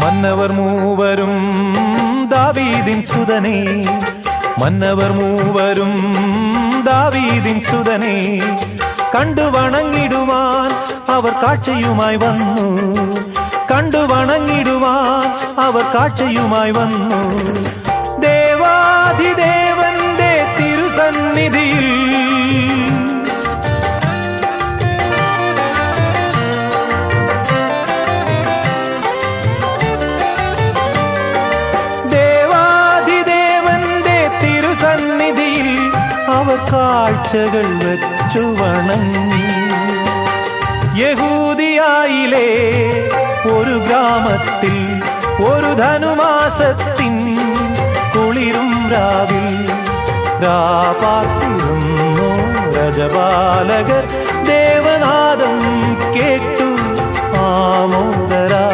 മന്നവർ മൂവരും ദാവീദിൻ സുതനേ, മന്നവർ മൂവരും ദാവീദിൻ സുതനേ, കണ്ടു വണങ്ങിടുവാൻ അവർ കാഴ്ചയുമായി വന്നു, കണ്ടു വണങ്ങിടുവാൻ അവർ കാഴ്ചയുമായി വന്നു. ദേവാധിദേവന്റെ തിരുസന്നിധിയിൽ സന്നിധിയിൽ അവർ കാഴ്ചകൾ വെച്ചു വണങ്ങി. യഹൂദിയായിലെ ഒരു ഗ്രാമത്തിൽ ഒരു ധനുമാസത്തിൻ കുളിരും രാവിൽ രാപാർത്തിരുന്നു രജപാലകർ ദേവനാദം കേട്ടു ആമോദരാ.